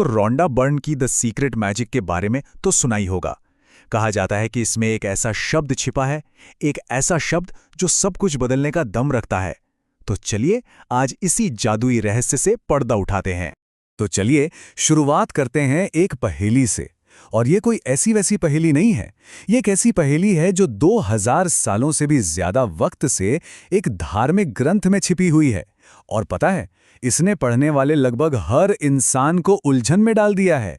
तो Rhonda Byrne की the secret magic के बारे में तो सुना ही होगा। कहा जाता है कि इसमें एक ऐसा शब्द छिपा है, एक ऐसा शब्द जो सब कुछ बदलने का दम रखता है। तो चलिए आज इसी जादुई रहस्य से पर्दा उठाते हैं। तो चलिए शुरुआत करते हैं एक पहेली से। और ये कोई ऐसी वैसी पहेली नहीं है, ये एक ऐसी पहेली है जो 2000 सालों से भी ज्यादा वक्त से एक धार्मिक ग्रंथ में छिपी हुई है। और पता है, इसने पढ़ने वाले लगभग हर इंसान को उलझन में डाल दिया है।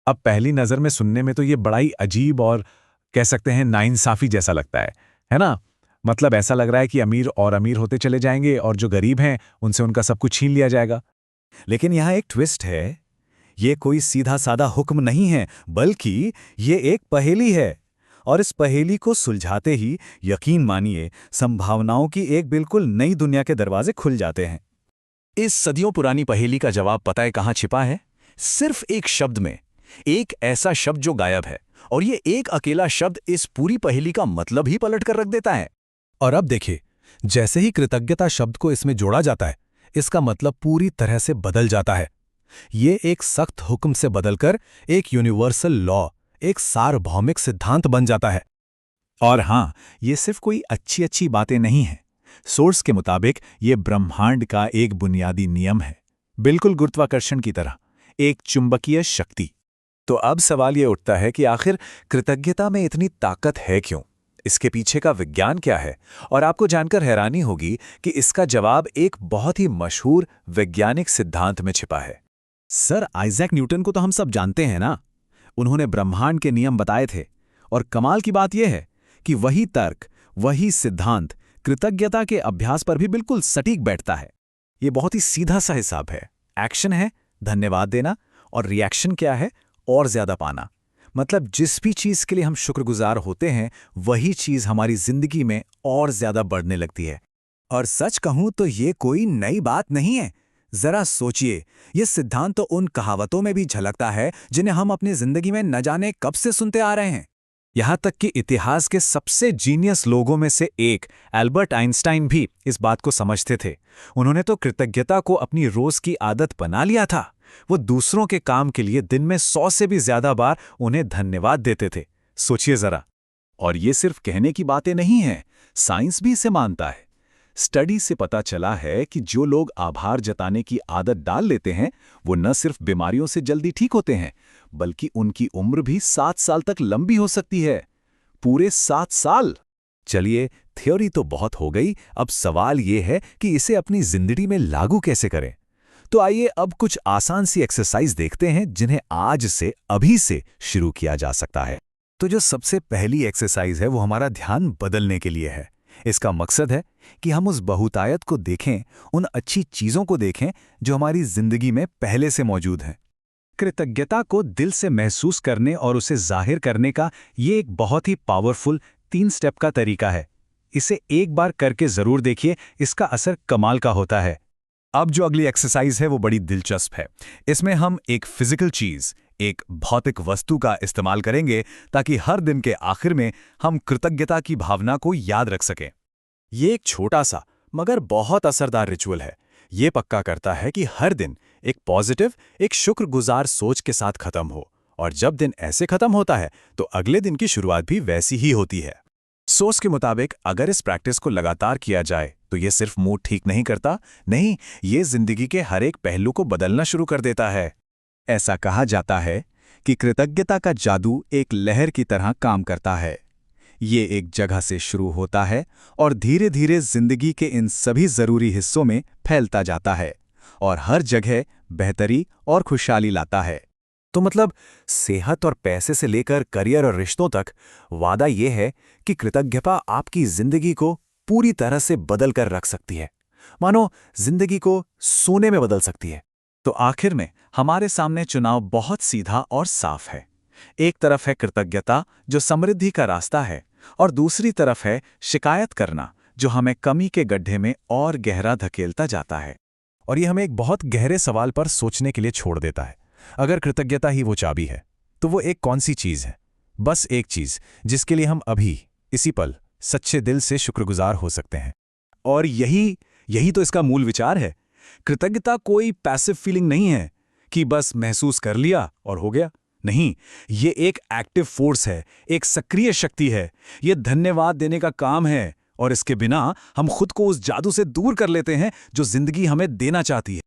अब पहली नज़र में सुनने में तो ये बड़ा ही अजीब और कह सकते हैं नाइंसाफ़ी जैसा लगता है ना? मतलब ऐसा लग रहा है कि अमीर और अमीर होते चले जाएंगे और जो गरीब हैं उनसे उनका सब कुछ छीन लिया जाएगा। लेकिन यहाँ एक ट्विस्ट है। ये कोई सीधा साधा हुक्म नहीं है, बल्कि ये एक पहेली है। और इस पहेली को सुलझाते ही यकीन मानिए संभावनाओं की एक बिल्कुल नई दुनिया के दरवाजे खुल जाते हैं। इस सदियों पुरानी पहेली का जवाब पता है कहाँ छिपा है? सिर्फ एक शब्द में। एक ऐसा शब्द जो गायब है, और ये एक अकेला शब्द इस पूरी पहेली का मतलब ही पलट कर रख देता है। और अब देखिए, जैसे ही कृतज्ञता शब्द को इसमें जोड़ा जाता है, इसका मतलब पूरी तरह से बदल जाता है। ये एक सख्त हुक्म से बदलकर एक यूनिवर्सल लॉ, एक सार्वभौमिक सिद्धांत बन जाता है। और हां, ये सिर्फ कोई अच्छी अच्छी बातें नहीं हैं। सोर्स के मुताबिक ये ब्रह्मांड का एक बुनियादी नियम है, बिल्कुल गुरुत्वाकर्षण की तरह, एक चुंबकीय शक्ति। तो अब सवाल ये उठता है कि आखिर कृतज्ञता में इतनी ताकत है क्यों? इसके पीछे का विज्ञान क्या है? और आपको जानकर हैरानी होगी कि इसका जवाब एक बहुत ही मशहूर वैज्ञानिक सिद्धांत में छिपा है। सर आइजैक न्यूटन को तो हम सब जानते हैं ना। उन्होंने ब्रह्मांड के नियम बताए थे। और कमाल की बात यह है कि वही तर्क, वही सिद्धांत कृतज्ञता के अभ्यास पर भी बिल्कुल सटीक बैठता है। ये बहुत ही सीधा सा हिसाब है। एक्शन है धन्यवाद देना, और रिएक्शन क्या है? और ज्यादा पाना। मतलब जिस भी चीज के लिए हम शुक्रगुजार होते हैं, वही चीज हमारी जिंदगी में और ज्यादा बढ़ने लगती है। और सच कहूं तो ये कोई नई बात नहीं है। जरा सोचिए, ये सिद्धांत तो उन कहावतों में भी झलकता है जिन्हें हम अपनी जिंदगी में न जाने कब से सुनते आ रहे हैं। यहां तक कि इतिहास के सबसे जीनियस लोगों में से एक एल्बर्ट आइंस्टाइन भी इस बात को समझते थे। उन्होंने तो कृतज्ञता को अपनी रोज की आदत बना लिया था। वो दूसरों के काम के लिए दिन में 100 से भी ज्यादा बार उन्हें धन्यवाद देते थे। सोचिए जरा। और ये सिर्फ कहने की बातें नहीं हैं, साइंस भी इसे मानता है। स्टडी से पता चला है कि जो लोग आभार जताने की आदत डाल लेते हैं, वो न सिर्फ बीमारियों से जल्दी ठीक होते हैं, बल्कि उनकी उम्र भी 7 साल तक लंबी हो सकती है। पूरे 7 साल! चलिए, थ्योरी तो बहुत हो गई। अब सवाल ये है कि इसे अपनी जिंदगी में लागू कैसे करें। तो आइए अब कुछ आसान सी एक्सरसाइज देखते हैं जिन्हें आज से, अभी से शुरू किया जा सकता है। तो जो सबसे पहली एक्सरसाइज है वो हमारा ध्यान बदलने के लिए है। इसका मकसद है कि हम उस बहुतायत को देखें, उन अच्छी चीजों को देखें जो हमारी जिंदगी में पहले से मौजूद हैं। कृतज्ञता को दिल से महसूस करने और उसे जाहिर करने का ये एक बहुत ही पावरफुल 3 स्टेप का तरीका है। इसे एक बार करके जरूर देखिए, इसका असर कमाल का होता है। अब जो अगली एक्सरसाइज है वो बड़ी दिलचस्प है। इसमें हम एक फिजिकल चीज, एक भौतिक वस्तु का इस्तेमाल करेंगे ताकि हर दिन के आखिर में हम कृतज्ञता की भावना को याद रख सकें। ये एक छोटा सा मगर बहुत असरदार रिचुअल है। ये पक्का करता है कि हर दिन एक पॉजिटिव, एक शुक्रगुजार सोच के साथ खत्म हो। और जब दिन ऐसे खत्म होता है तो अगले दिन की शुरुआत भी वैसी ही होती है। सोर्स के मुताबिक अगर इस प्रैक्टिस को लगातार किया जाए तो ये सिर्फ मूड ठीक नहीं करता, नहीं, ये जिंदगी के हर एक पहलू को बदलना शुरू कर देता है। ऐसा कहा जाता है कि कृतज्ञता का जादू एक लहर की तरह काम करता है। ये एक जगह से शुरू होता है और धीरे धीरे जिंदगी के इन सभी जरूरी हिस्सों में फैलता जाता है और हर जगह बेहतरी और खुशहाली लाता है। तो मतलब सेहत और पैसे से लेकर करियर और रिश्तों तक वादा यह है कि कृतज्ञता आपकी जिंदगी को पूरी तरह से बदल कर रख सकती है। मानो जिंदगी को सोने में बदल सकती है। तो आखिर में हमारे सामने चुनाव बहुत सीधा और साफ है। एक तरफ है कृतज्ञता जो समृद्धि का रास्ता है, और दूसरी तरफ है शिकायत करना जो हमें कमी के गड्ढे में और गहरा धकेलता जाता है। और ये हमें एक बहुत गहरे सवाल पर सोचने के लिए छोड़ देता है। अगर कृतज्ञता ही वो चाबी है तो वो एक कौन सी चीज है? बस एक चीज जिसके लिए हम अभी इसी पल सच्चे दिल से शुक्रगुजार हो सकते हैं। और यही तो इसका मूल विचार है। कृतज्ञता कोई पैसिव फीलिंग नहीं है कि बस महसूस कर लिया और हो गया। नहीं, ये एक एक्टिव फोर्स है, एक सक्रिय शक्ति है। ये धन्यवाद देने का काम है, और इसके बिना हम खुद को उस जादू से दूर कर लेते हैं जो जिंदगी हमें देना चाहती है।